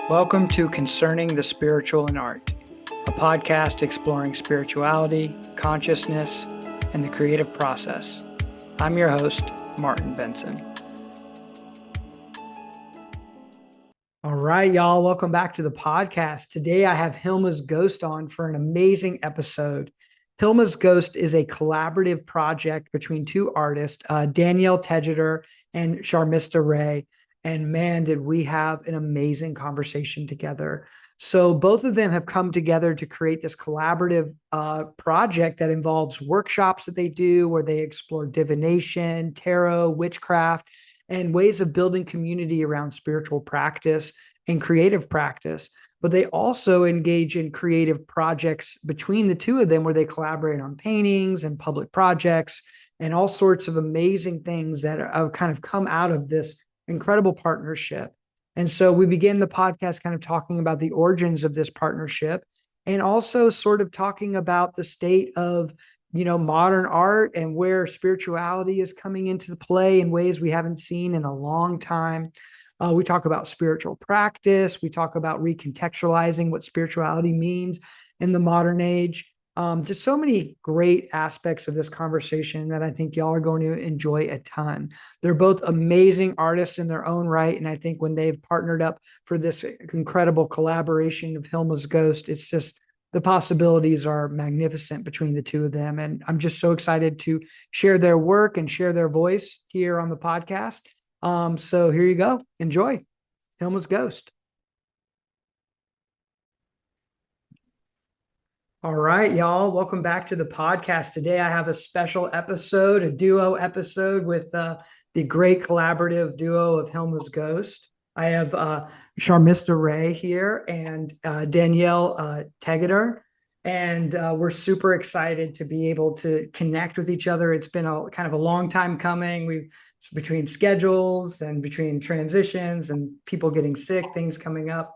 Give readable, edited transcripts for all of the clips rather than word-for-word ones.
Welcome to Concerning the Spiritual in Art, a podcast exploring spirituality, consciousness, and the creative process. I'm your host, Martin Benson. All right, y'all, welcome back to the podcast. Today I have Hilma's Ghost on for an amazing episode. Hilma's Ghost is a collaborative project between two artists, Dannielle Tegeder and Sharmistha. And man, did we have an amazing conversation together. So both of them have come together to create this collaborative project that involves workshops that they do where they explore divination, tarot, witchcraft, and ways of building community around spiritual practice and creative practice. But they also engage in creative projects between the two of them where they collaborate on paintings and public projects and all sorts of amazing things that have kind of come out of this incredible partnership. And so we begin the podcast kind of talking about the origins of this partnership and also sort of talking about the state of modern art and where spirituality is coming into play in ways we haven't seen in a long time. We talk about spiritual practice. We talk about recontextualizing what spirituality means in the modern age. Just so many great aspects of this conversation that I think y'all are going to enjoy a ton. They're both amazing artists in their own right. And I think when they've partnered up for this incredible collaboration of Hilma's Ghost, it's just the possibilities are magnificent between the two of them. And I'm just so excited to share their work and share their voice here on the podcast. So here you go. Enjoy Hilma's Ghost. All right, y'all. Welcome back to the podcast. Today I have a special episode, a duo episode with the great collaborative duo of Hilma's Ghost. I have Sharmistha here and Dannielle Tegeder. And we're super excited to be able to connect with each other. It's been a kind of a long time coming. It's between schedules and between transitions and people getting sick, things coming up.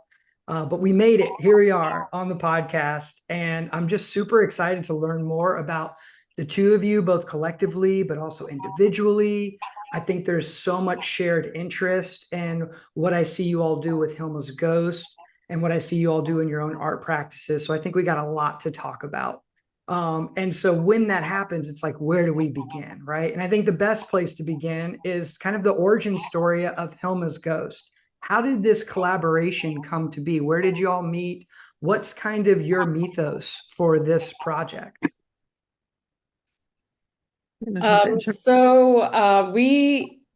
But we made it. Here we are on the podcast. And I'm just super excited to learn more about the two of you, both collectively, but also individually. I think there's so much shared interest in what I see you all do with Hilma's Ghost and what I see you all do in your own art practices. So I think we got a lot to talk about. And so when that happens, it's like, where do we begin, right? And I think the best place to begin is kind of the origin story of Hilma's Ghost. How did this collaboration come to be? Where did you all meet? What's kind of your mythos for this project? We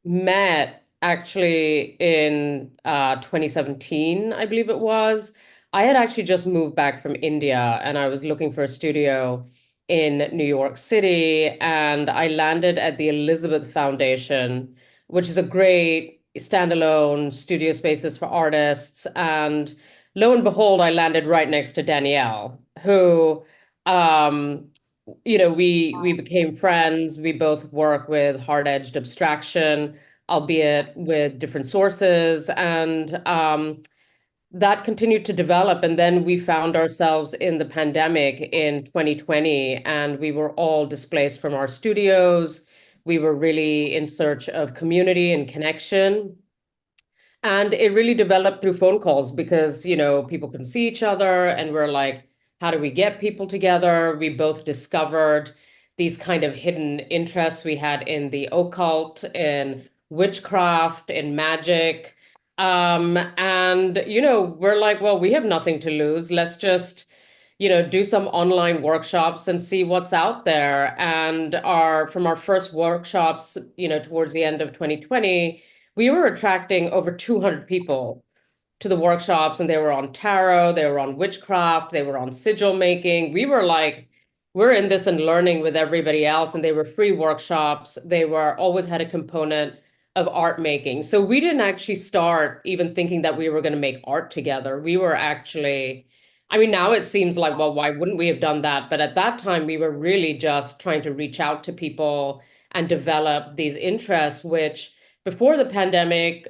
met actually in 2017, I believe it was. I had actually just moved back from India and I was looking for a studio in New York City, and I landed at the Elizabeth Foundation, which is a great standalone studio spaces for artists. And lo and behold, I landed right next to Dannielle, who we became friends. We both work with hard-edged abstraction, albeit with different sources, and that continued to develop. And then we found ourselves in the pandemic in 2020, and we were all displaced from our studios. We were really in search of community and connection. And it really developed through phone calls because, people can see each other, and we're like, how do we get people together? We both discovered these kind of hidden interests we had in the occult, in witchcraft, in magic. We're like, well, we have nothing to lose. Let's just, do some online workshops and see what's out there. And from our first workshops, towards the end of 2020, we were attracting over 200 people to the workshops, and they were on tarot, they were on witchcraft, they were on sigil making. We were like, we're in this and learning with everybody else. And they were free workshops. They were always had a component of art making. So we didn't actually start even thinking that we were going to make art together. We were actually, now it seems like, well, why wouldn't we have done that? But at that time, we were really just trying to reach out to people and develop these interests, which before the pandemic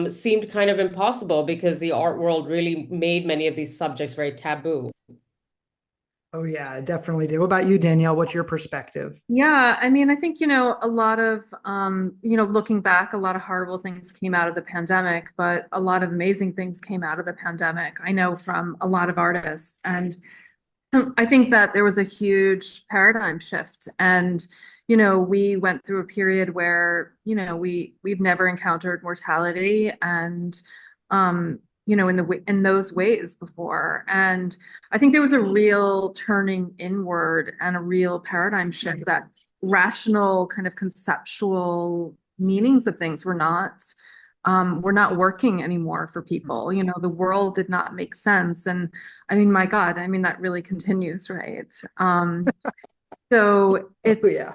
seemed kind of impossible because the art world really made many of these subjects very taboo. Oh yeah, I definitely do. What about you, Danielle? What's your perspective? Yeah, I mean, I think, a lot of, looking back, a lot of horrible things came out of the pandemic, but a lot of amazing things came out of the pandemic. I know from a lot of artists. And I think that there was a huge paradigm shift. And, we went through a period where, we've never encountered mortality and, in those ways before. And I think there was a real turning inward and a real paradigm shift that rational kind of conceptual meanings of things were not working anymore for people. The world did not make sense. And I mean, my God, I mean, that really continues, right? So Oh it's, yeah.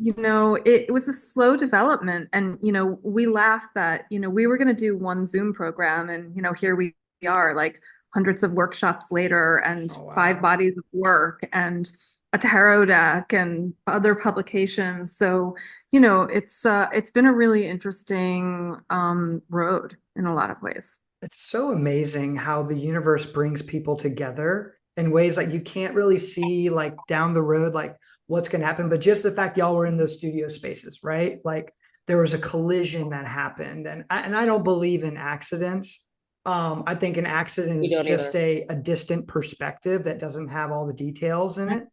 it was a slow development. And, we laughed that, we were going to do one Zoom program and, here we are, like hundreds of workshops later and Oh five wow. bodies of work and a tarot deck and other publications. So, it's been a really interesting road in a lot of ways. It's so amazing how the universe brings people together in ways that you can't really see like down the road, like what's going to happen. But just the fact y'all were in those studio spaces, right? Like there was a collision that happened. And I don't believe in accidents. I think an accident We is don't just either. a distant perspective that doesn't have all the details in it.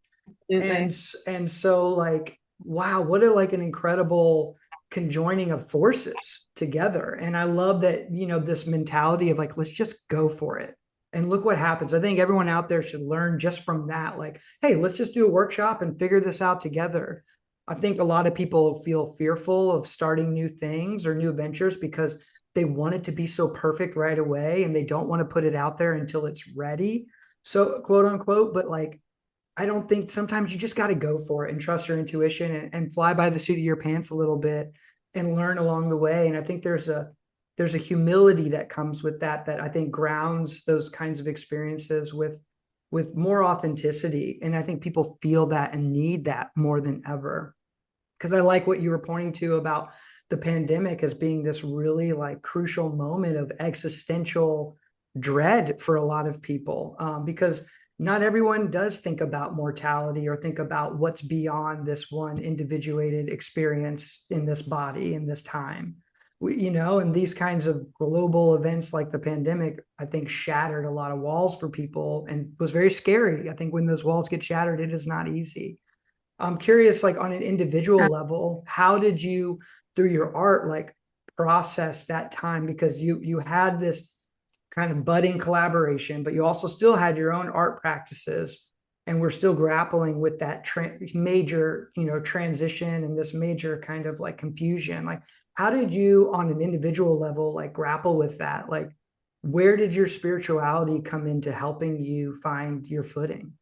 Absolutely. And so like wow, what a like an incredible conjoining of forces together. And I love that, this mentality of like let's just go for it and look what happens. I think everyone out there should learn just from that, like hey, let's just do a workshop and figure this out together. I think a lot of people feel fearful of starting new things or new ventures because they want it to be so perfect right away and they don't want to put it out there until it's ready, so quote unquote. But like I don't think, sometimes you just got to go for it and trust your intuition and fly by the seat of your pants a little bit and learn along the way. And I think there's a humility that comes with that I think grounds those kinds of experiences with more authenticity. And I think people feel that and need that more than ever. Because I like what you were pointing to about the pandemic as being this really like crucial moment of existential dread for a lot of people, because not everyone does think about mortality or think about what's beyond this one individuated experience in this body in this time. And these kinds of global events like the pandemic, I think shattered a lot of walls for people and was very scary. I think when those walls get shattered, it is not easy. I'm curious, like on an individual level, how did you, through your art, like process that time? Because you had this kind of budding collaboration, but you also still had your own art practices, and we're still grappling with that major, transition and this major kind of like confusion. Like, how did you, on an individual level, like grapple with that? Like, where did your spirituality come into helping you find your footing?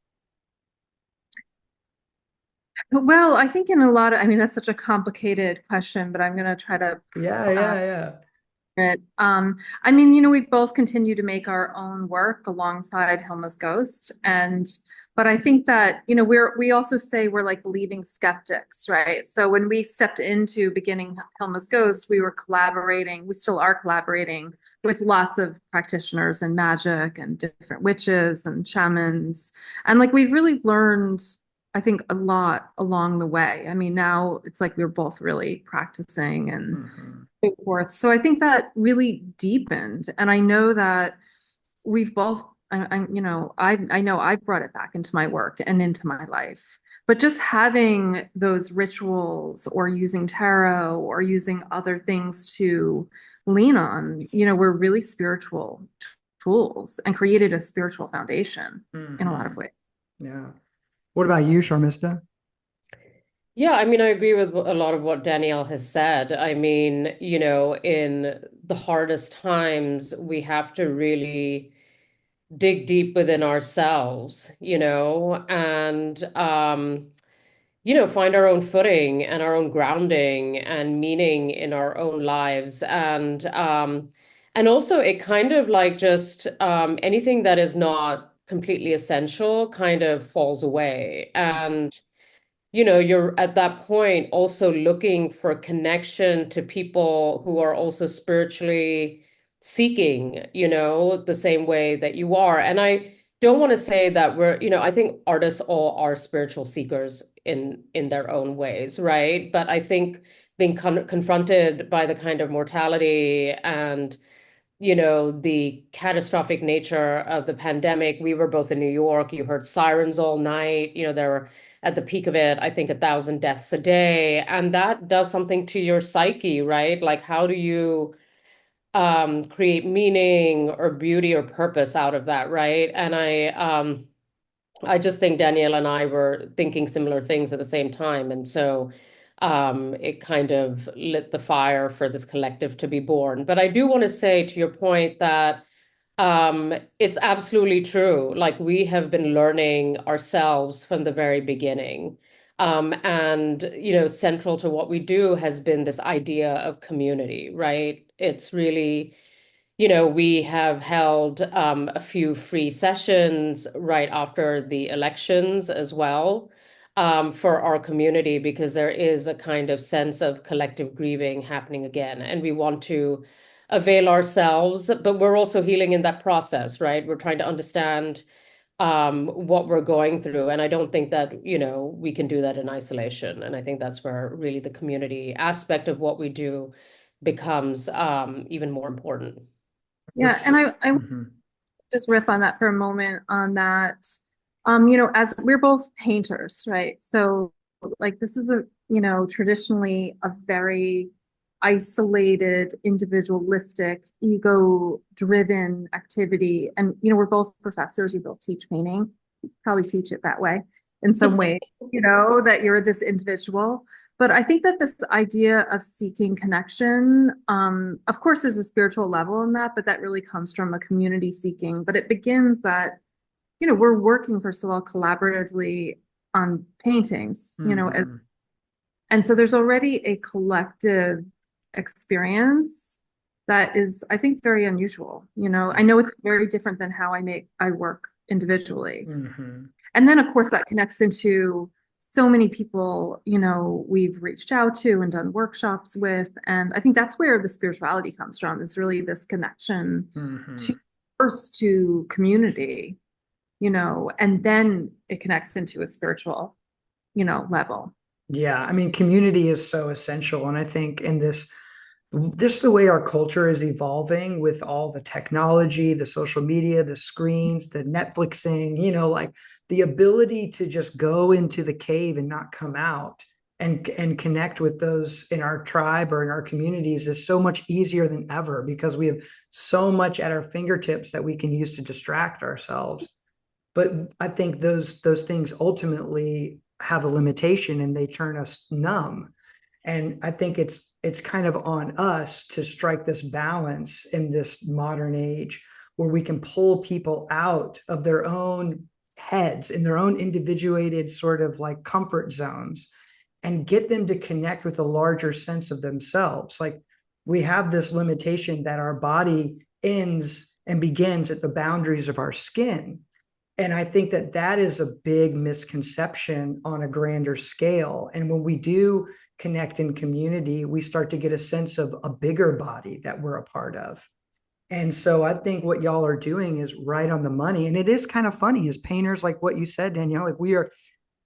Well, I think in a lot of, I mean, that's such a complicated question, but I'm going to try to Yeah, uh, yeah, yeah. it. I mean, we both continue to make our own work alongside Hilma's Ghost, but I think that we also say we're like believing skeptics, right? So when we stepped into beginning Hilma's Ghost, we were collaborating. We still are collaborating with lots of practitioners and magic and different witches and shamans, and like we've really learned. I think a lot along the way. I mean, now it's like we're both really practicing and Mhm. so forth. So I think that really deepened. And I know that we've both, I know I've brought it back into my work and into my life. But just having those rituals or using tarot or using other things to lean on, were really spiritual tools and created a spiritual foundation in a lot of Mhm. ways. Yeah. What about you, Sharmistha? Yeah, I mean, I agree with a lot of what Danielle has said. I mean, in the hardest times, we have to really dig deep within ourselves, and find our own footing and our own grounding and meaning in our own lives. And also it kind of like just anything that is not completely essential kind of falls away. And you're at that point also looking for connection to people who are also spiritually seeking, the same way that you are. And I don't want to say that we're, I think artists all are spiritual seekers in their own ways, right? But I think being confronted by the kind of mortality and the catastrophic nature of the pandemic. We were both in New York. You heard sirens all night. There were at the peak of it, I think 1,000 deaths a day. And that does something to your psyche, right? Like, how do you create meaning or beauty or purpose out of that, right? And I just think Dannielle and I were thinking similar things at the same time. And so it kind of lit the fire for this collective to be born. But I do want to say to your point that it's absolutely true. Like we have been learning ourselves from the very beginning. And, central to what we do has been this idea of community, right? It's really we have held a few free sessions right after the elections as well for our community because there is a kind of sense of collective grieving happening again. And we want to avail ourselves, but we're also healing in that process, right? We're trying to understand what we're going through. And I don't think that, we can do that in isolation. And I think that's where really the community aspect of what we do becomes even more important. Yeah, and I Mhm. just riff on that for a moment on that. As we're both painters, right? So like this is traditionally a very isolated, individualistic, ego-driven activity. And we're both professors, we both teach painting, probably teach it that way in some way, that you're this individual. But I think that this idea of seeking connection, of course, there's a spiritual level in that, but that really comes from a community seeking. But it begins that, we're working, first of all, collaboratively on paintings, Mhm. and so there's already a collective experience that is, I think, very unusual. I know it's very different than how I work individually. Mhm. And then, of course, that connects into so many people, we've reached out to and done workshops with. And I think that's where the spirituality comes from, is really this connection to Mhm. first to community, and then it connects into a spiritual, level. Yeah, I mean, community is so essential. And I think in this, just the way our culture is evolving with all the technology, the social media, the screens, the Netflixing, like the ability to just go into the cave and not come out and connect with those in our tribe or in our communities is so much easier than ever because we have so much at our fingertips that we can use to distract ourselves. But I think those things ultimately have a limitation and they turn us numb. And I think it's kind of on us to strike this balance in this modern age where we can pull people out of their own heads in their own individuated sort of like comfort zones and get them to connect with a larger sense of themselves. Like we have this limitation that our body ends and begins at the boundaries of our skin. And I think that that is a big misconception on a grander scale. And when we do connect in community, we start to get a sense of a bigger body that we're a part of. And so I think what y'all are doing is right on the money. And it is kind of funny as painters, like what you said, Dannielle, like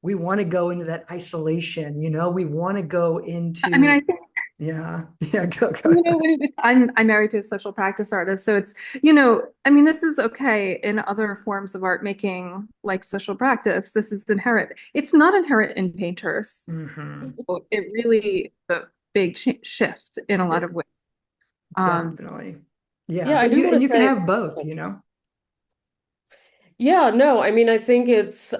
we want to go into that isolation, we want to go I mean, into, I think yeah, yeah, go ahead. I'm married to a social practice artist, so it's, I mean, this is okay in other forms of art making, like social practice. This is inherent. It's not inherent in painters. Mm-hmm. It really a big shift in a lot of ways. Um, Definitely. Yeah. Yeah, I But do you, want and to you can say, have both. yeah, no, I mean, I think it's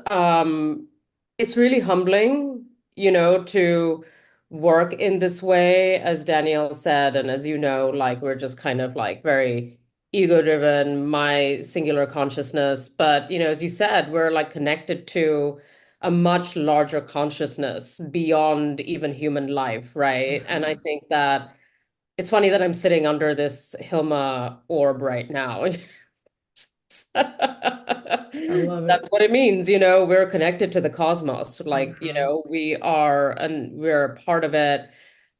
really humbling, to work in this way, as Danielle said, and as you know, like we're just kind of like very ego driven, my singular consciousness. But, as you said, we're like connected to a much larger consciousness beyond even human life, right? And I Mhm. think that it's funny that I'm sitting under this Hilma orb right now. I love That's it. what it means, we're connected to the cosmos. Like, Mhm. we are, and we're a part of it.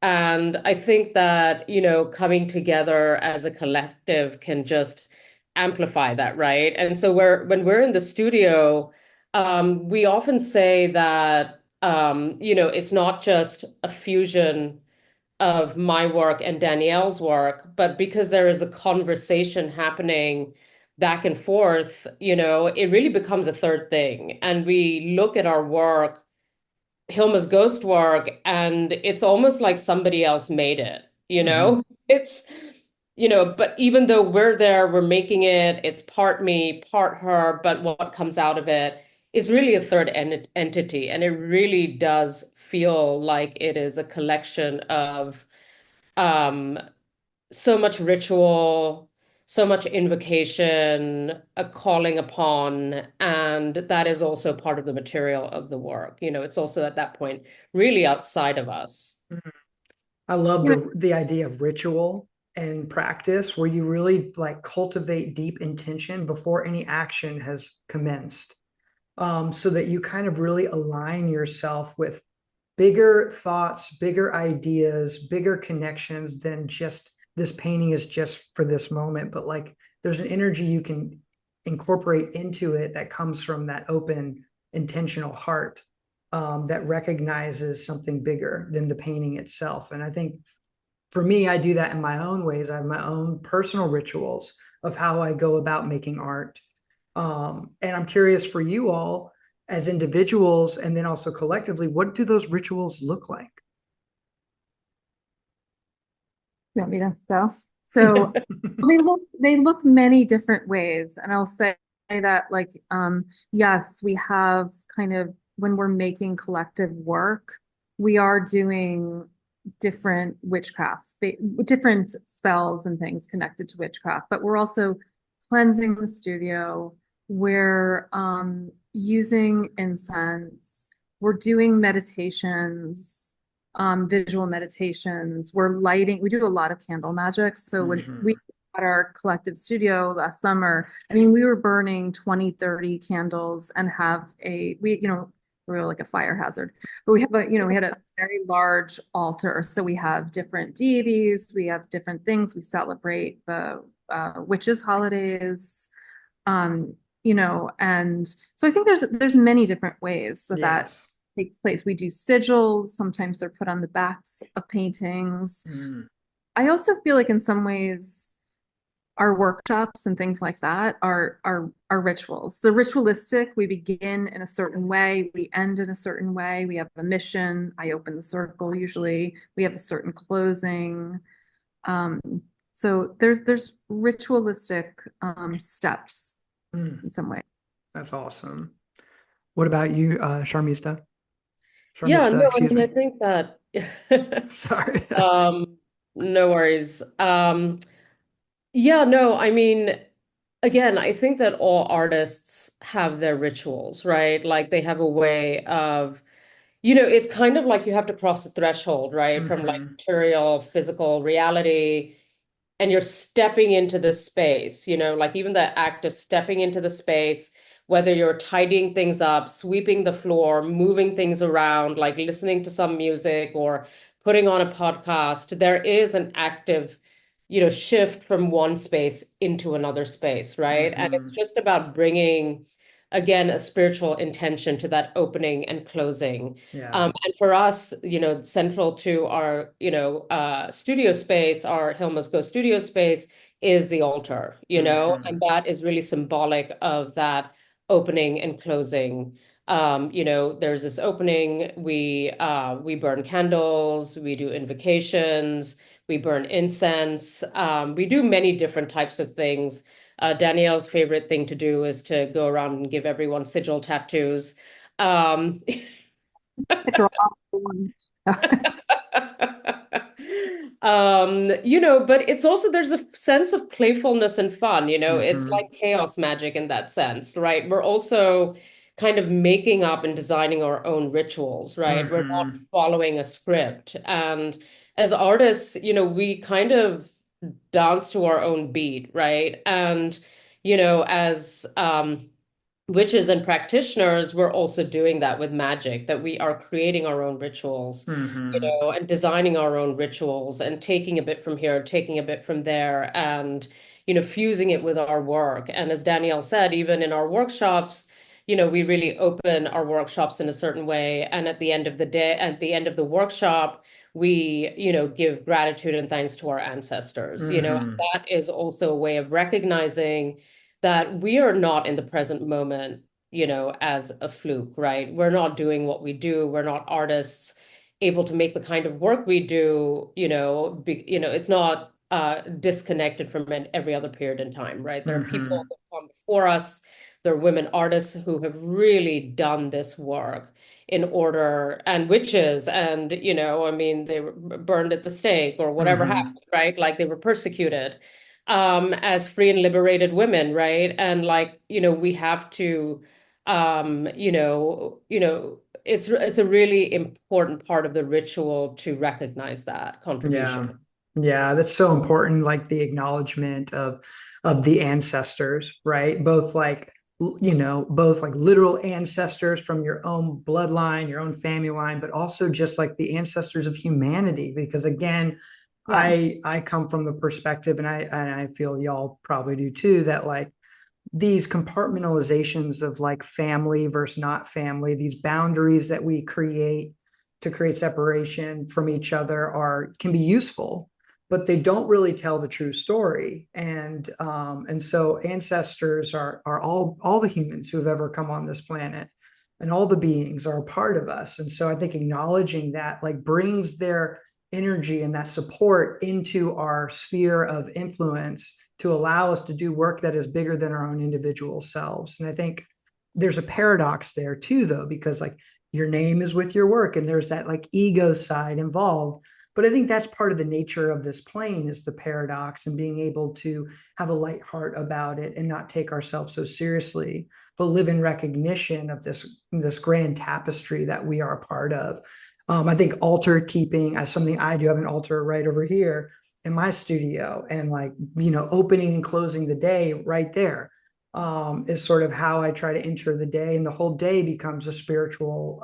And I think that, coming together as a collective can just amplify that, right? And so when we're in the studio, we often say that it's not just a fusion of my work and Dannielle's work, but because there is a conversation happening back and forth, it really becomes a third thing. And we look at our work, Hilma's ghost work, and it's almost like somebody else made it, It's, but even though we're there, we're making it, it's part me, part her, but what comes out of it is really a third entity. And it really does feel like it is a collection of um, so much ritual, so much invocation, a calling upon, and that is also part of the material of the work. It's also at that point really outside of us. I love You know, the idea of ritual and practice where you really like cultivate deep intention before any action has commenced. So that you kind of really align yourself with bigger thoughts, bigger ideas, bigger connections than just this painting is just for this moment, but like there's an energy you can incorporate into it that comes from that open, intentional heart, that recognizes something bigger than the painting itself. And I think for me, I do that in my own ways. I have my own personal rituals of how I go about making art. And I'm curious for you all as individuals and then also collectively, what do those rituals look like? you want me to go? So they look many different ways. And I'll say that like yes, we have kind of when we're making collective work, we are doing different witchcrafts, different spells and things connected to witchcraft, but we're also cleansing the studio. We're using incense. We're doing meditations, visual meditations. We're lighting. We do a lot of candle magic. So when we at our collective studio last summer, I mean, we were burning 20, 30 candles and we were like a fire hazard, but we had a very large altar. So we have different deities, we have different things. We celebrate the witches' holidays, and so I think there's many different ways that takes place. We do sigils. Sometimes they're put on the backs of paintings. I also feel like in some ways our workshops and things like that are rituals. The ritualistic, we begin in a certain way, we end in a certain way. We have a mission. I open the circle usually. We have a certain closing. So there's ritualistic steps in some way. That's awesome. What about you, Sharmistha? Yeah, no, Excuse me. I think that Sorry. no worries. Yeah, no, I mean, again, I think that all artists have their rituals, right? Like they have a way of, it's kind of like you have to cross the threshold, right? From like material, physical reality, and you're stepping into the space, like even the act of stepping into the space, whether you're tidying things up, sweeping the floor, moving things around, like listening to some music or putting on a podcast, there is an active, shift from one space into another space, right? And it's just about bringing, again, a spiritual intention to that opening and closing. Yeah. And for us, central to our, studio space, our Hilma's Go studio space is the altar, and that is really symbolic of that opening and closing. There's this opening, we burn candles, we do invocations, we burn incense, we do many different types of things. Dannielle's favorite thing to do is to go around and give everyone sigil tattoos. But it's also there's a sense of playfulness and fun, it's like chaos magic in that sense, right? We're also kind of making up and designing our own rituals, right? We're not following a script. And as artists, we kind of dance to our own beat, right? And, as witches and practitioners, we're also doing that with magic, that we are creating our own rituals, and designing our own rituals and taking a bit from here, taking a bit from there. And, fusing it with our work. And as Dannielle said, even in our workshops, we really open our workshops in a certain way. And at the end of the day, at the end of the workshop, we, give gratitude and thanks to our ancestors. Mm-hmm. That is also a way of recognizing that we are not in the present moment, as a fluke, right? We're not doing what we do. We're not artists able to make the kind of work we do, it's not disconnected from every other period in time, right? There are Mm-hmm. people that come before us. There are women artists who have really done this work in order, and witches, and I mean, they were burned at the stake or whatever Mm-hmm. happened, right? Like they were persecuted as free and liberated women, right? And like, we have to it's a really important part of the ritual to recognize that Yeah. contribution. Yeah, that's so important, like the acknowledgement of the ancestors, right? Both like both like literal ancestors from your own bloodline, your own family line, but also just like the ancestors of humanity. Because again, Yeah. I come from the perspective, and I feel y'all probably do too, that like these compartmentalizations of like family versus not family, these boundaries that we create to create separation from each other can be useful, but they don't really tell the true story. And so ancestors are all the humans who have ever come on this planet, and all the beings are a part of us. And so I think acknowledging that like brings their energy and that support into our sphere of influence to allow us to do work that is bigger than our own individual selves. And I think there's a paradox there too, though, because like your name is with your work and there's that like ego side involved. But I think that's part of the nature of this plane, is the paradox, and being able to have a light heart about it and not take ourselves so seriously, but live in recognition of this grand tapestry that we are a part of. I think altar keeping as something I do. I have an altar right over here in my studio, and like opening and closing the day right there is sort of how I try to enter the day, and the whole day becomes a spiritual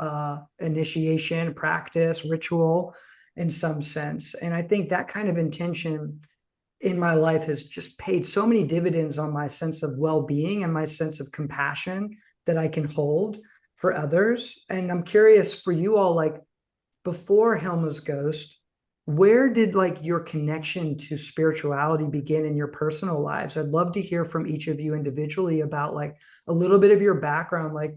initiation, practice, ritual in some sense. And I think that kind of intention in my life has just paid so many dividends on my sense of well-being and my sense of compassion that I can hold for others. And I'm curious for you all, like before Hilma's Ghost, where did like your connection to spirituality begin in your personal lives? I'd love to hear from each of you individually about like a little bit of your background. Like,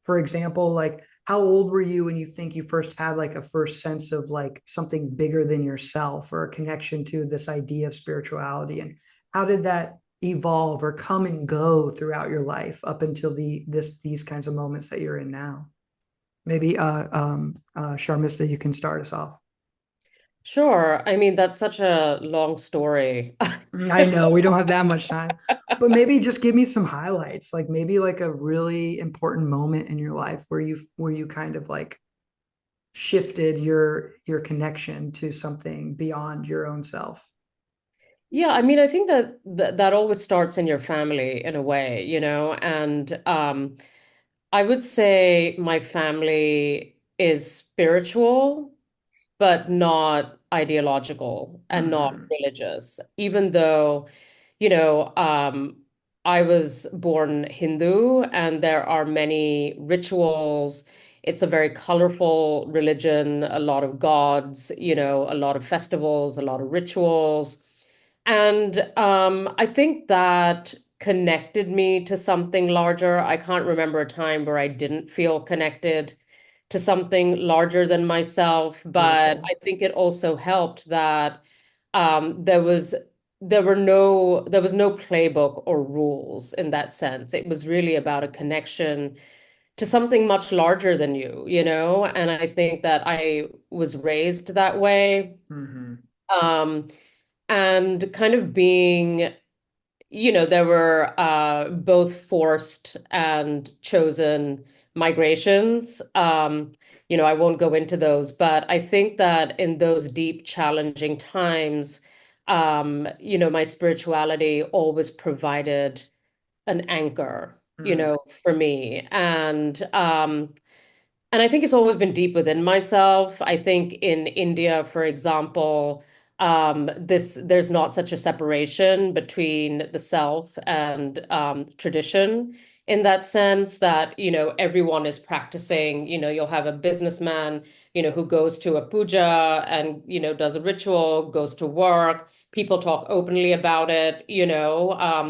for example, like how old were you when you think you first had like a first sense of like something bigger than yourself, or a connection to this idea of spirituality? And how did that evolve or come and go throughout your life up until these kinds of moments that you're in now? Maybe Sharmistha, you can start us off. Sure. I mean, that's such a long story. I know we don't have that much time, but maybe just give me some highlights, like maybe like a really important moment in your life where you kind of like shifted your connection to something beyond your own self. Yeah, I mean, I think that always starts in your family in a way, and I would say my family is spiritual, but not ideological and not Mm-hmm. religious, even though, you know, um, I was born Hindu and there are many rituals. It's a very colorful religion, a lot of gods, a lot of festivals, a lot of rituals. And I think that connected me to something larger. I can't remember a time where I didn't feel connected to something larger than myself, but Beautiful. I think it also helped that there was there was no playbook or rules in that sense. It was really about a connection to something much larger than you. And I think that I was raised that way. Mm-hmm. Um, and kind of being, there were both forced and chosen migrations. I won't go into those, but I think that in those deep, challenging times, my spirituality always provided an anchor, Mm-hmm. for me. And I think it's always been deep within myself. I think in India, for example, there's not such a separation between the self and tradition, in that sense that, everyone is practicing. You'll have a businessman, who goes to a puja and, does a ritual, goes to work. People talk openly about it. I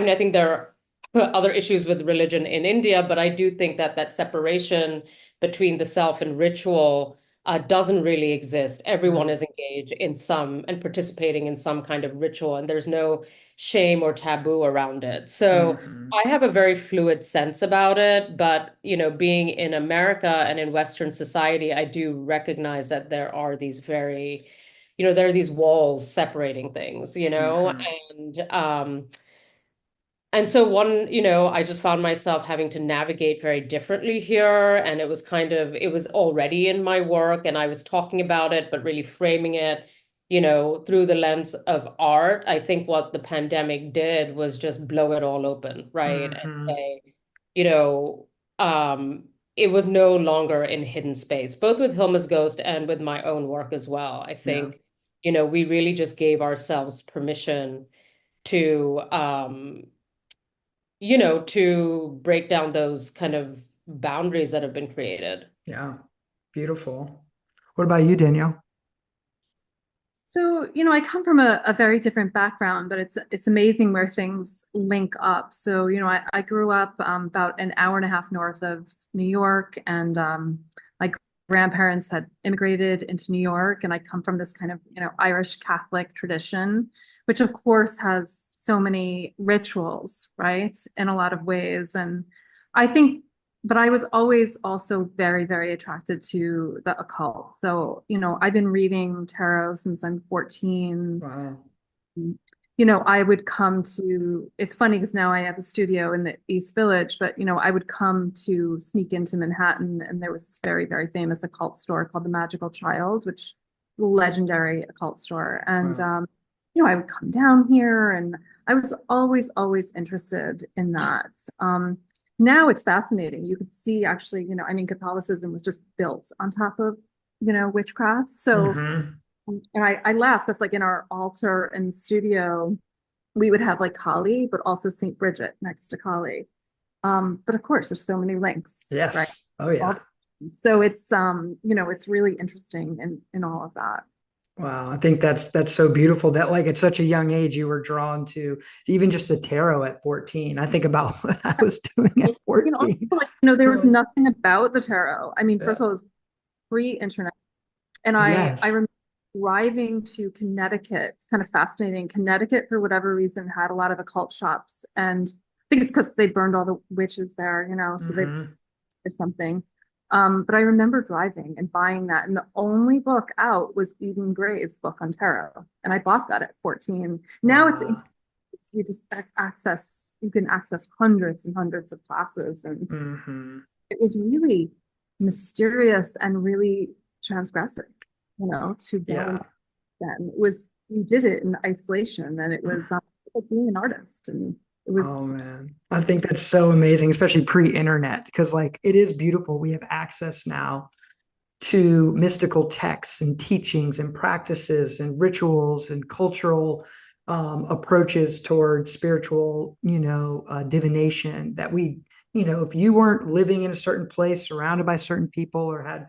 mean, I think there are other issues with religion in India, but I do think that that separation between the self and ritual doesn't really exist. Everyone is engaged in some and participating in some kind of ritual, and there's no shame or taboo around it. So I have a very fluid sense about it, but being in America and in Western society, I do recognize that there are these there are these walls separating things, and so I just found myself having to navigate very differently here. And it was already in my work and I was talking about it, but really framing it, through the lens of art. I think what the pandemic did was just blow it all open, right? And say, you know, it was no longer in hidden space, both with Hilma's Ghost and with my own work as well. I think, we really just gave ourselves permission to, to break down those kind of boundaries that have been created. Yeah, beautiful. What about you, Dannielle? So, I come from a very different background, but it's amazing where things link up. So, I grew up about an hour and a half north of New York, and my grandparents had immigrated into New York, and I come from this kind of, Irish Catholic tradition, which of course has so many rituals, right, in a lot of ways. And I think, but I was always also very, very attracted to the occult. So, I've been reading tarot since I'm 14. Wow. I would come to, it's funny because now I have a studio in the East Village, but, I would come to sneak into Manhattan, and there was this very, very famous occult store called the Magical Child, which legendary occult store. And, Wow. I would come down here, and I was always, always interested in that. Now it's fascinating. You could see actually, Catholicism was just built on top of, witchcraft. So, and I laugh because like in our altar in the studio, we would have like Kali, but also Saint Bridget next to Kali. But of course, there's so many links. Yes. Right? Oh yeah. So it's it's really interesting in all of that. Wow. I think that's so beautiful that like at such a young age you were drawn to even just the tarot at 14. I think about what I was doing at 14. There was nothing about the tarot. I mean, first of all, it was pre-internet. And I remember driving to Connecticut. It's kind of fascinating. Connecticut, for whatever reason, had a lot of occult shops. And I think it's because they burned all the witches there, so they or something. But I remember driving and buying that. And the only book out was Eden Gray's book on tarot. And I bought that at 14. Now it's you just you can access hundreds and hundreds of classes. And it was really mysterious and really transgressive, to go. Then it was, you did it in isolation, and it was like being an artist. And it was, oh man, I think that's so amazing, especially pre-internet, because like it is beautiful. We have access now to mystical texts and teachings and practices and rituals and cultural approaches towards spiritual, divination that we, if you weren't living in a certain place, surrounded by certain people, or had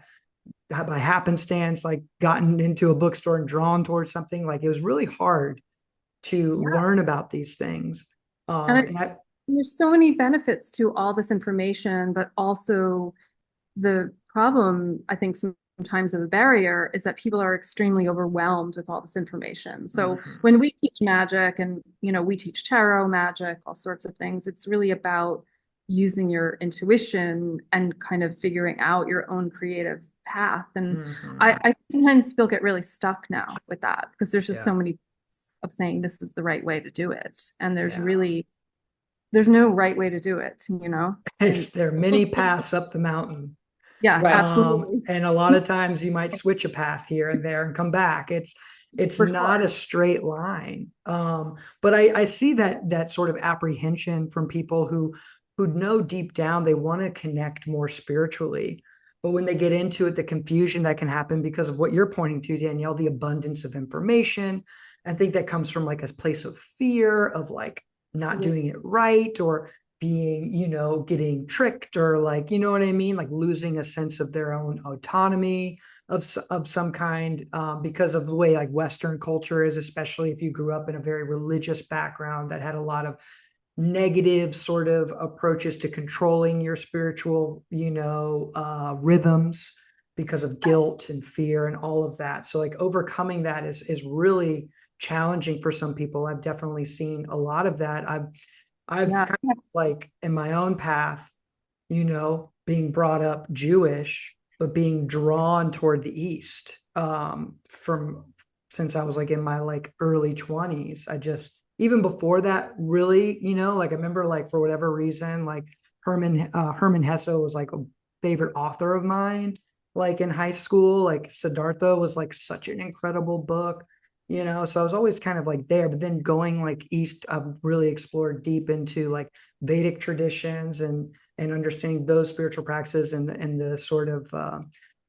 by happenstance like gotten into a bookstore and drawn towards something, like it was really hard to learn about these things. And there's so many benefits to all this information, but also the problem, I think, sometimes of the barrier is that people are extremely overwhelmed with all this information. So when we teach magic and, we teach tarot, magic, all sorts of things, it's really about using your intuition and kind of figuring out your own creative path. And I sometimes people get really stuck now with that because there's just so many of saying this is the right way to do it. And there's no right way to do it, there are many paths up the mountain. Yeah, absolutely. And a lot of times you might switch a path here and there and come back. It's not a straight line. But I see that sort of apprehension from people who know deep down they want to connect more spiritually. But when they get into it, the confusion that can happen because of what you're pointing to, Dannielle, the abundance of information. I think that comes from like a place of fear of like not doing it right, or being, getting tricked, or like, you know what I mean? Like losing a sense of their own autonomy of some kind, because of the way like Western culture is, especially if you grew up in a very religious background that had a lot of negative sort of approaches to controlling your spiritual, rhythms because of guilt and fear and all of that. So like overcoming that is really challenging for some people. I've definitely seen a lot of that. I've Yeah. kind of like in my own path, being brought up Jewish, but being drawn toward the East, from since I was like in my like early 20s. I just, even before that, really, like I remember like for whatever reason, like Herman Hesse was like a favorite author of mine, like in high school. Like Siddhartha was like such an incredible book. So I was always kind of like there, but then going like east, I've really explored deep into like Vedic traditions and understanding those spiritual practices, and the sort of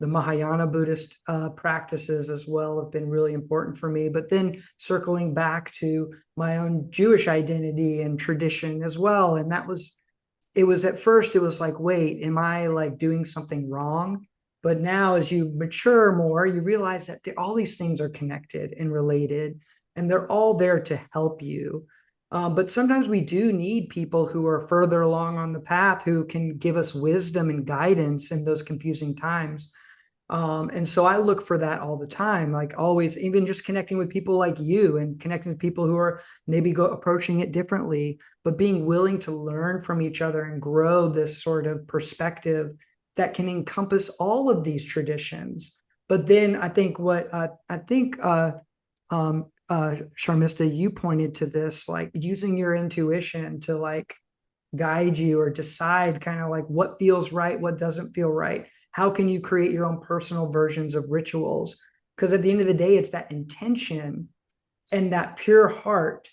the Mahayana Buddhist practices as well have been really important for me. But then circling back to my own Jewish identity and tradition as well, and it was at first, it was like, wait, am I like doing something wrong? But now, as you mature more, you realize that all these things are connected and related, and they're all there to help you. But sometimes we do need people who are further along on the path who can give us wisdom and guidance in those confusing times. And so I look for that all the time, like always, even just connecting with people like you and connecting with people who are maybe approaching it differently, but being willing to learn from each other and grow this sort of perspective that can encompass all of these traditions. But then I think Sharmistha, you pointed to this, like using your intuition to like guide you or decide kind of like what feels right, what doesn't feel right. How can you create your own personal versions of rituals? Because at the end of the day, it's that intention and that pure heart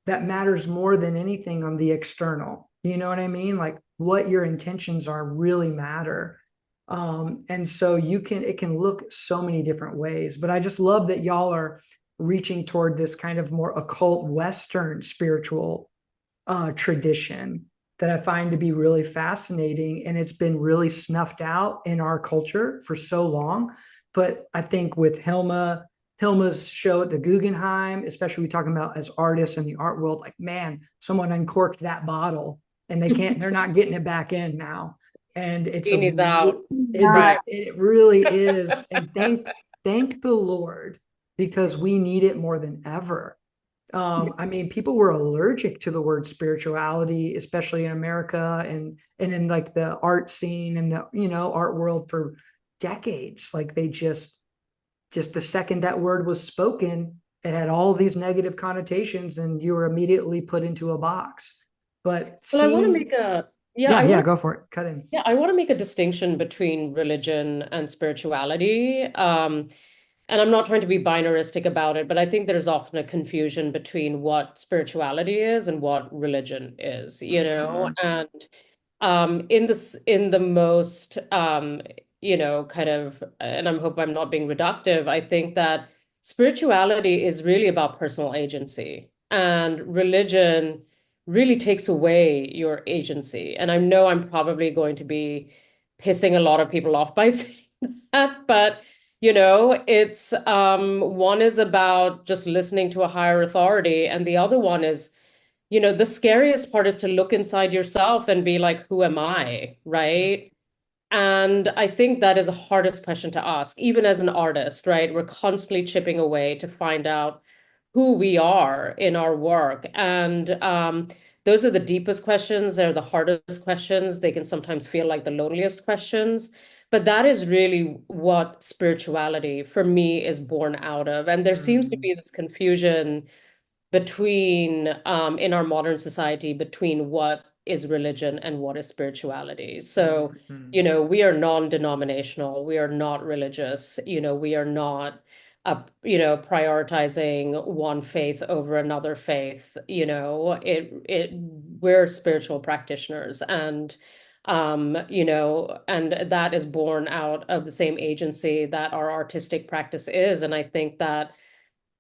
that matters more than anything on the external. You know what I mean? Like what your intentions are really matter. And so it can look so many different ways. But I just love that y'all are reaching toward this kind of more occult Western spiritual tradition that I find to be really fascinating. And it's been really snuffed out in our culture for so long. But I think with Hilma's show at the Guggenheim, especially we talking about as artists in the art world, like, man, someone uncorked that bottle and they're not getting it back in now. And Beanie's out. it really is. And thank the Lord, because we need it more than ever. I mean, people were allergic to the word spirituality, especially in America and in like the art scene and the, art world for decades. Like they just the second that word was spoken, it had all these negative connotations and you were immediately put into a box. But Well, I want to make go for it. Cut in. I want to make a distinction between religion and spirituality. And I'm not trying to be binaristic about it, but I think there's often a confusion between what spirituality is and what religion is, and in the most kind of, and I hope I'm not being reductive, I think that spirituality is really about personal agency, and religion really takes away your agency. And I know I'm probably going to be pissing a lot of people off by saying that, but it's one is about just listening to a higher authority, and the other one is, the scariest part is to look inside yourself and be like, who am I? Right? And I think that is the hardest question to ask, even as an artist, right? We're constantly chipping away to find out who we are in our work. And those are the deepest questions. They're the hardest questions. They can sometimes feel like the loneliest questions. But that is really what spirituality for me is born out of. And there seems to be this confusion between in our modern society between what is religion and what is spirituality. So, we are non-denominational, we are not religious, we are not prioritizing one faith over another faith. We're spiritual practitioners, and And that is born out of the same agency that our artistic practice is. And I think that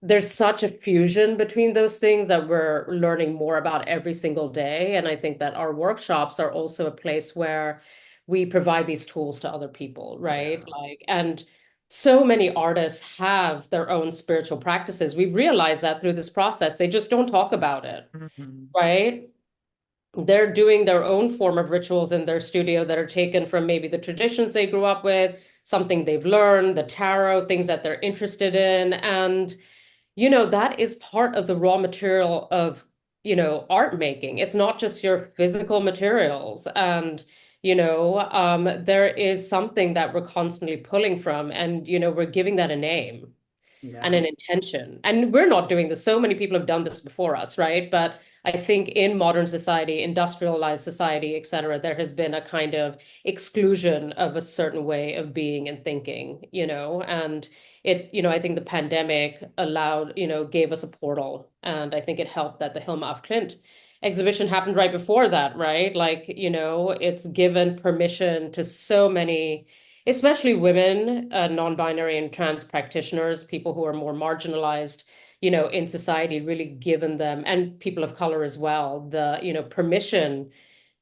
there's such a fusion between those things that we're learning more about every single day. And I think that our workshops are also a place where we provide these tools to other people, right? Yeah. And so many artists have their own spiritual practices. We've realized that through this process, they just don't talk about it, Mhm. right? They're doing their own form of rituals in their studio that are taken from maybe the traditions they grew up with, something they've learned, the tarot, things that they're interested in. And that is part of the raw material of, art making. It's not just your physical materials. And, there is something that we're constantly pulling from, and, we're giving that a name and Yeah. an intention. And we're not doing this. So many people have done this before us, right? But I think in modern society, industrialized society, et cetera, there has been a kind of exclusion of a certain way of being and thinking, and I think the pandemic allowed, gave us a portal. And I think it helped that the Hilma af Klint exhibition happened right before that, right? It's given permission to so many, especially women, non-binary and trans practitioners, people who are more marginalized, in society, really given them, and people of color as well, the, permission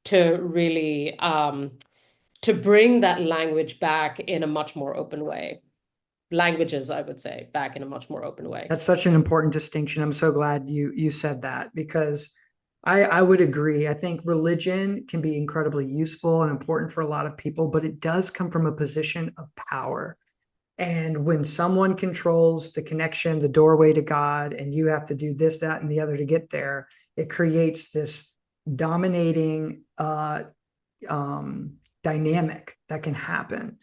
to really to bring that language back in a much more open way. Languages, I would say, back in a much more open way. That's such an important distinction. I'm so glad you said that because I would agree. I think religion can be incredibly useful and important for a lot of people, but it does come from a position of power. And when someone controls the connection, the doorway to God, and you have to do this, that, and the other to get there, it creates this dominating dynamic that can happen.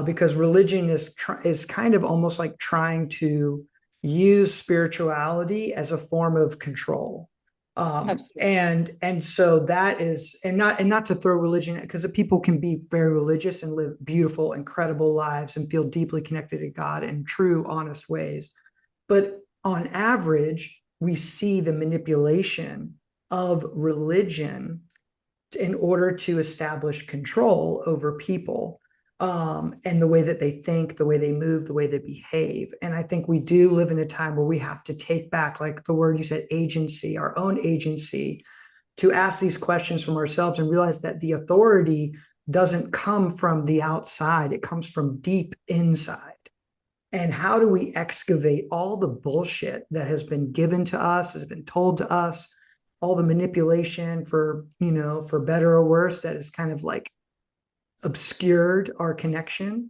Because religion is kind of almost like trying to use spirituality as a form of control. Absolutely. And so that is, and not to throw religion, because people can be very religious and live beautiful, incredible lives and feel deeply connected to God in true, honest ways. But on average, we see the manipulation of religion in order to establish control over people, and the way that they think, the way they move, the way they behave. And I think we do live in a time where we have to take back, like the word you said, agency, our own agency, to ask these questions from ourselves and realize that the authority doesn't come from the outside, it comes from deep inside. And how do we excavate all the bullshit that has been given to us, has been told to us, all the manipulation for better or worse, that is kind of like obscured our connection?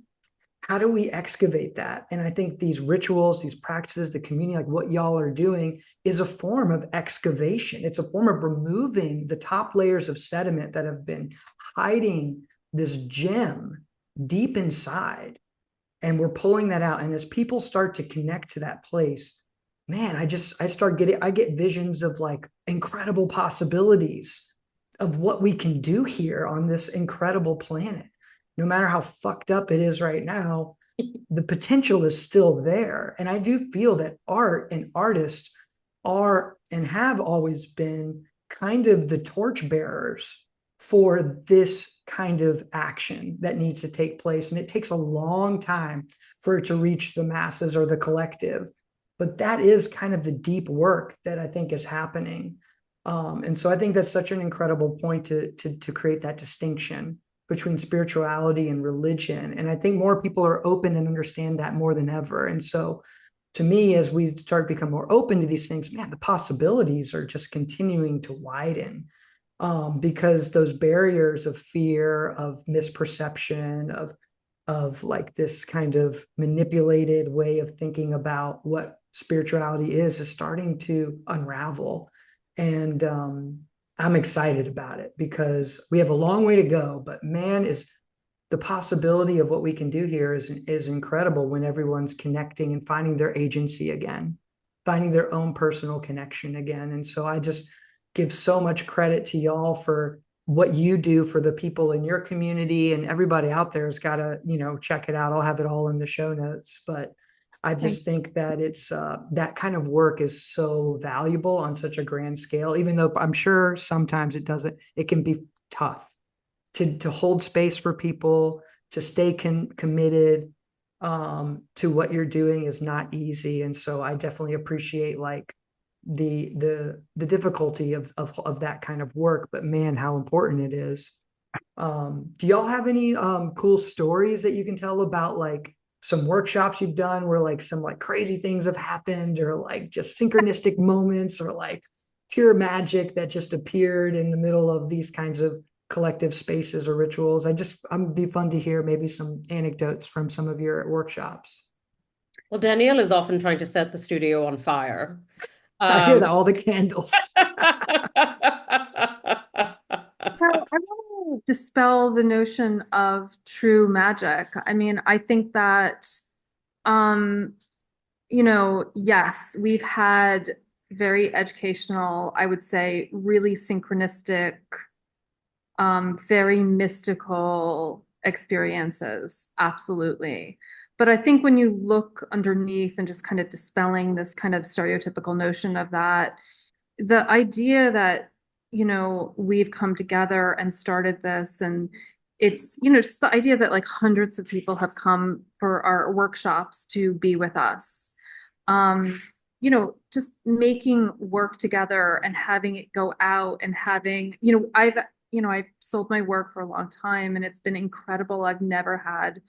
How do we excavate that? And I think these rituals, these practices, the community, like what y'all are doing, is a form of excavation. It's a form of removing the top layers of sediment that have been hiding this gem deep inside. And we're pulling that out. And as people start to connect to that place, man, I get visions of like incredible possibilities of what we can do here on this incredible planet. No matter how fucked up it is right now, the potential is still there. And I do feel that art and artists are and have always been kind of the torchbearers for this kind of action that needs to take place. And it takes a long time for it to reach the masses or the collective. But that is kind of the deep work that I think is happening. And so I think that's such an incredible point to create that distinction between spirituality and religion. And I think more people are open and understand that more than ever. And so to me, as we start to become more open to these things, man, the possibilities are just continuing to widen, because those barriers of fear, of misperception, of like this kind of manipulated way of thinking about what spirituality is starting to unravel. And I'm excited about it because we have a long way to go, but man, is the possibility of what we can do here is incredible when everyone's connecting and finding their agency again, finding their own personal connection again. And so I just give so much credit to y'all for what you do for the people in your community, and everybody out there has got to, check it out. I'll have it all in the show notes, but I just think that it's that kind of work is so valuable on such a grand scale, even though I'm sure sometimes it can be tough. to hold space for people, to stay committed to what you're doing is not easy. And so I definitely appreciate like the difficulty of that kind of work, but man, how important it is. Do y'all have any cool stories that you can tell about like some workshops you've done where like some like crazy things have happened, or like just synchronistic moments, or like pure magic that just appeared in the middle of these kinds of collective spaces or rituals? I'm be fun to hear maybe some anecdotes from some of your workshops. Well, Dannielle is often trying to set the studio on fire. I hear that, all the candles. Well, I want to dispel the notion of true magic. I mean, I think that, um, yes, we've had very educational, I would say, really synchronistic, very mystical experiences. Absolutely. But I think when you look underneath and just kind of dispelling this kind of stereotypical notion of that, the idea that, we've come together and started this, and it's, just the idea that like hundreds of people have come for our workshops to be with us. Um, just making work together and having it go out and having, I've sold my work for a long time and it's been incredible. I've never had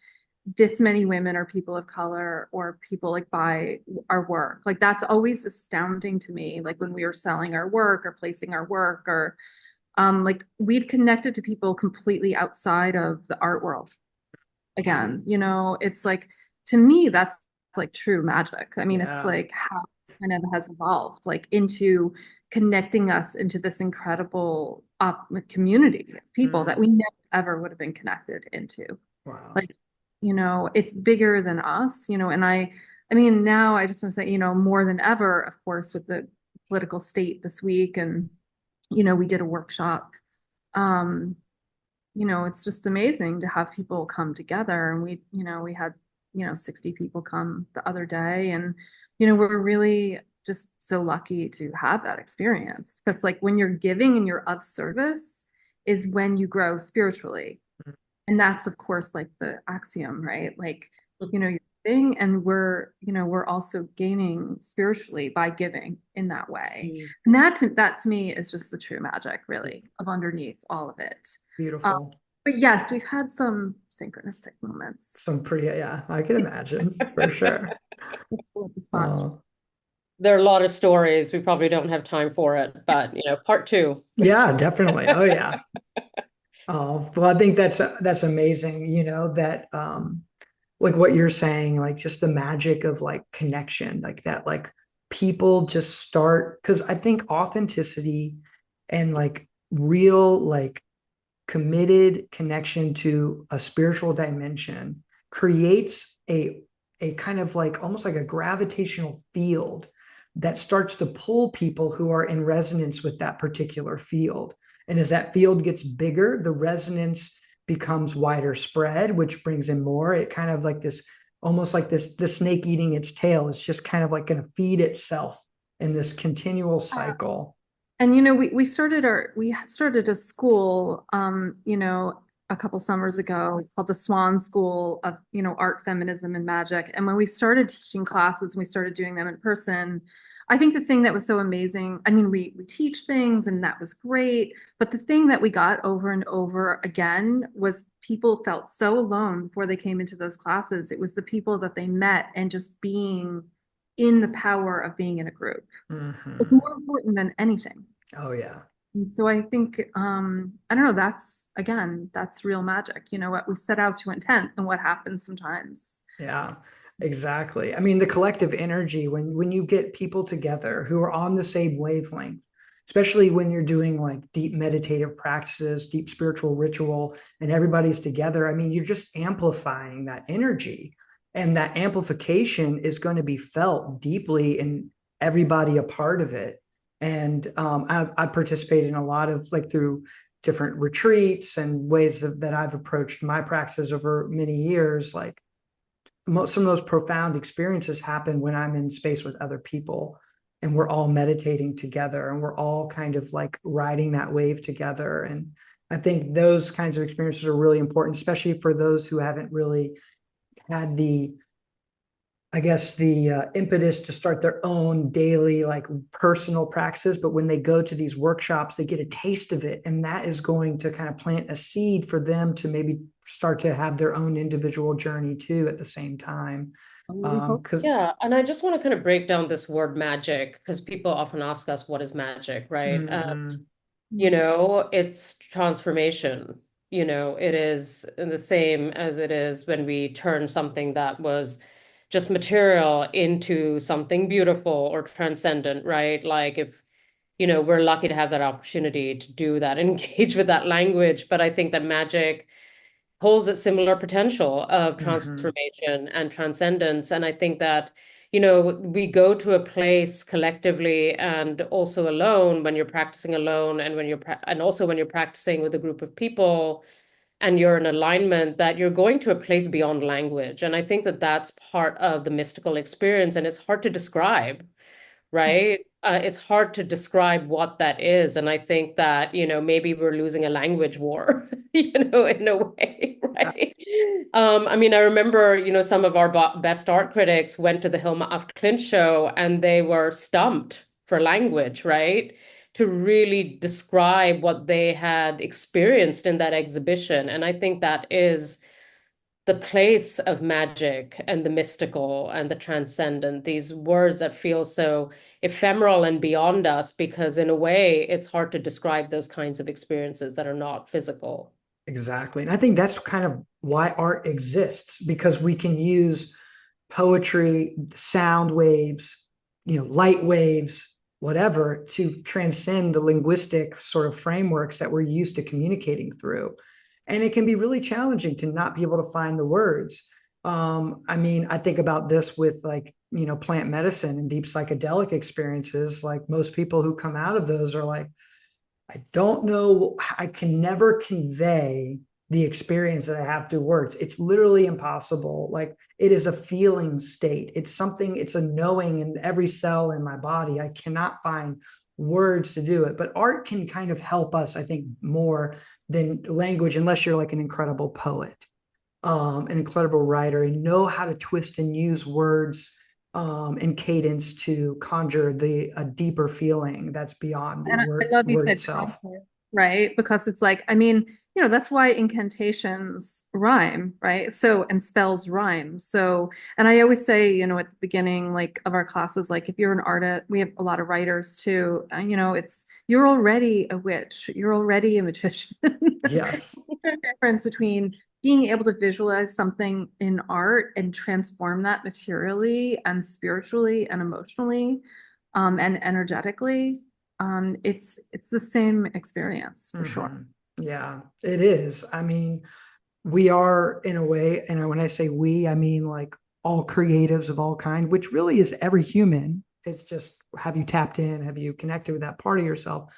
this many women or people of color or people like buy our work. Like that's always astounding to me. Like when we were selling our work or placing our work, or like we've connected to people completely outside of the art world. Again, it's like, to me, that's like true magic. I mean, it's Yeah. like how it kind of has evolved like into connecting us into this incredible community of people that we never ever would have been connected into. Wow. Like, it's bigger than us, and I mean, now I just want to say, more than ever, of course, with the political state this week, and, we did a workshop. It's just amazing to have people come together, and we had, 60 people come the other day, and, we're really just so lucky to have that experience, because like when you're giving and you're of service is when you grow spiritually. And that's of course like the axiom, right? Like, you're giving, and we're also gaining spiritually by giving in that way. And that to me is just the true magic, really, of underneath all of it. Beautiful. But yes, we've had some synchronistic moments. Some pretty, yeah, I can imagine for sure. There are a lot of stories. We probably don't have time for it, but part two. Yeah, definitely. Oh yeah. Oh, well, I think that's amazing, that like what you're saying, like just the magic of like connection, like that, like people just start, because I think authenticity and like real, like committed connection to a spiritual dimension creates a kind of like almost like a gravitational field that starts to pull people who are in resonance with that particular field. And as that field gets bigger, the resonance becomes wider spread, which brings in more. It kind of like this, almost like this, the snake eating its tail. It's just kind of like going to feed itself in this continual cycle. And we started a school, a couple summers ago called the Swan School of, Art, Feminism, and Magic. And when we started teaching classes and we started doing them in person, I think the thing that was so amazing, I mean, we teach things and that was great, but the thing that we got over and over again was people felt so alone before they came into those classes. It was the people that they met and just being in the power of being in a group. It's more important than anything. Oh yeah. And so I think, I don't know, that's real magic. What we set out to intent and what happens sometimes. Yeah, exactly. I mean, the collective energy, when you get people together who are on the same wavelength, especially when you're doing like deep meditative practices, deep spiritual ritual, and everybody's together, I mean, you're just amplifying that energy. And that amplification is going to be felt deeply in everybody a part of it. And I participate in a lot of like through different retreats and ways that I've approached my practices over many years. Like some of those profound experiences happen when I'm in space with other people and we're all meditating together and we're all kind of like riding that wave together. And I think those kinds of experiences are really important, especially for those who haven't really had the, I guess, the impetus to start their own daily, like personal practices. But when they go to these workshops, they get a taste of it. And that is going to kind of plant a seed for them to maybe start to have their own individual journey too at the same time. Because Yeah, and I just want to kind of break down this word magic because people often ask us, what is magic, right? Mhm. It's transformation. It is the same as it is when we turn something that was just material into something beautiful or transcendent, right? Like if, we're lucky to have that opportunity to do that, engage with that language. But I think that magic holds a similar potential of Mhm. transformation and transcendence. And I think that, we go to a place collectively and also alone when you're practicing alone and and also when you're practicing with a group of people and you're in alignment that you're going to a place beyond language. And I think that that's part of the mystical experience and it's hard to describe, right? It's hard to describe what that is. And I think that, maybe we're losing a language war, in a way, right? I mean, I remember, some of our best art critics went to the Hilma af Klint show and they were stumped for language, right? To really describe what they had experienced in that exhibition. And I think that is the place of magic and the mystical and the transcendent, these words that feel so ephemeral and beyond us, because in a way, it's hard to describe those kinds of experiences that are not physical. Exactly. And I think that's kind of why art exists, because we can use poetry, sound waves, light waves, whatever, to transcend the linguistic sort of frameworks that we're used to communicating through. And it can be really challenging to not be able to find the words. I mean, I think about this with like, plant medicine and deep psychedelic experiences. Like most people who come out of those are like, I don't know. I can never convey the experience that I have through words. It's literally impossible. Like it is a feeling state. It's something, it's a knowing in every cell in my body. I cannot find words to do it. But art can kind of help us, I think, more than language, unless you're like an incredible poet, an incredible writer, and know how to twist and use words and cadence to conjure a deeper feeling that's beyond the And I word love you word said itself. contour, right? Because it's like, I mean, that's why incantations rhyme, right? So, and spells rhyme. So, and I always say, at the beginning, like of our classes, like if you're an artist, we have a lot of writers too, you're already a witch, you're already a magician. Yes. The difference between being able to visualize something in art and transform that materially and spiritually and emotionally, and energetically, it's the same experience for sure. Mhm. Yeah, it is. I mean, we are in a way, and when I say we, I mean like all creatives of all kind, which really is every human. It's just, have you tapped in? Have you connected with that part of yourself?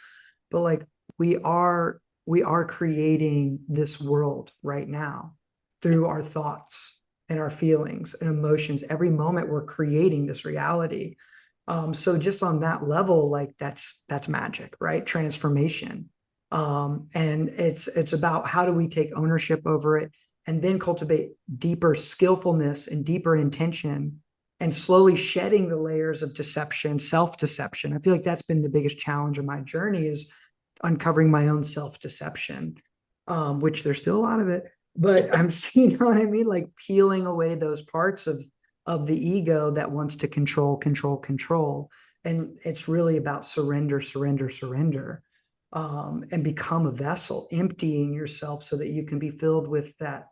But like we are we are creating this world right now through our thoughts and our feelings and emotions. Every moment we're creating this reality. So just on that level, like that's magic, right? Transformation. And it's about how do we take ownership over it and then cultivate deeper skillfulness and deeper intention and slowly shedding the layers of deception, self-deception. I feel like that's been the biggest challenge of my journey, is uncovering my own self-deception, which there's still a lot of it, but I'm seeing, you know what I mean? Like peeling away those parts of the ego that wants to control, control, control. And it's really about surrender, surrender, surrender, and become a vessel, emptying yourself so that you can be filled with that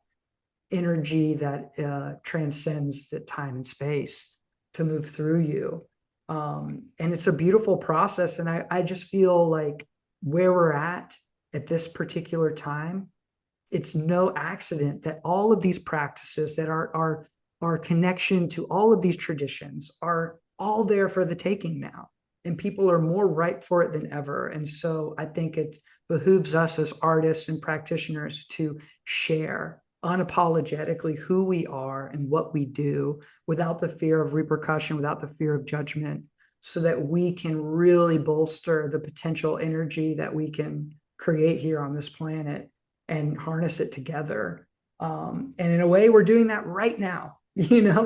energy that transcends the time and space to move through you. And it's a beautiful process. And I just feel like where we're at this particular time, it's no accident that all of these practices that are our connection to all of these traditions are all there for the taking now. And people are more ripe for it than ever. And so I think it behooves us as artists and practitioners to share unapologetically who we are and what we do without the fear of repercussion, without the fear of judgment, so that we can really bolster the potential energy that we can create here on this planet and harness it together. And in a way, we're doing that right now,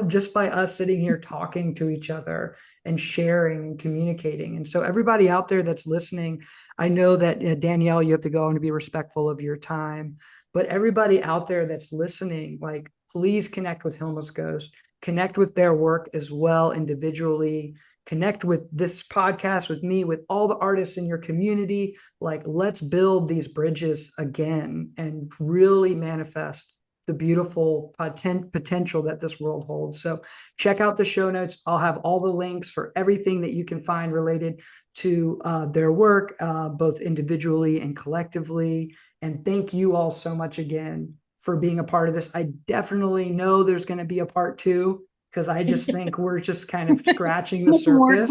just by us sitting here talking to each other and sharing and communicating. And so everybody out there that's listening, I know that Dannielle, you have to go and be respectful of your time, but everybody out there that's listening, like, please connect with Hilma's Ghost, connect with their work as well individually, connect with this podcast, with me, with all the artists in your community. Like, let's build these bridges again and really manifest the beautiful potential that this world holds. So check out the show notes. I'll have all the links for everything that you can find related to their work, both individually and collectively. And thank you all so much again for being a part of this. I definitely know there's going to be a part 2, because I just think we're just kind of scratching the surface.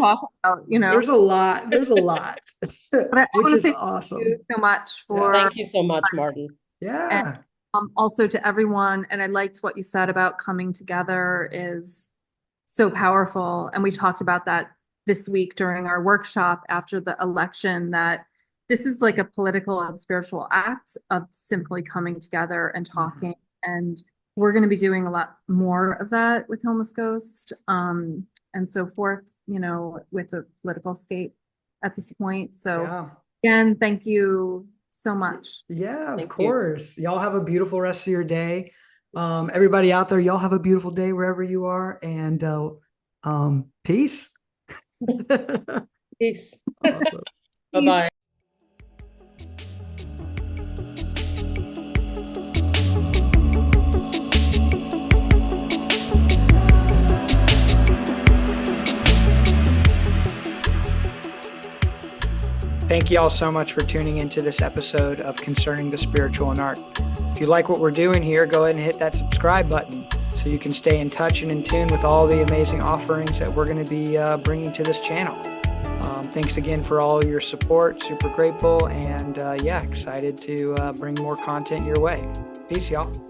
There's a lot. There's a lot, which is awesome. Thank you so much for. Thank you so much, Martin. Yeah. And, also to everyone, and I liked what you said about coming together is so powerful. And we talked about that this week during our workshop after the election, that this is like a political and spiritual act of simply coming together and talking. And we're going to be doing a lot more of that with Hilma's Ghost, and so forth, with the political state at this point. So again, thank you so much. Yeah, of course. Y'all have a beautiful rest of your day. Everybody out there, y'all have a beautiful day wherever you are, and peace. Peace. Awesome. Bye-bye. Thank you all so much for tuning into this episode of Concerning the Spiritual in Art. If you like what we're doing here, go ahead and hit that subscribe button so you can stay in touch and in tune with all the amazing offerings that we're going to be bringing to this channel. Thanks again for all your support. Super grateful, and excited to bring more content your way. Peace, y'all.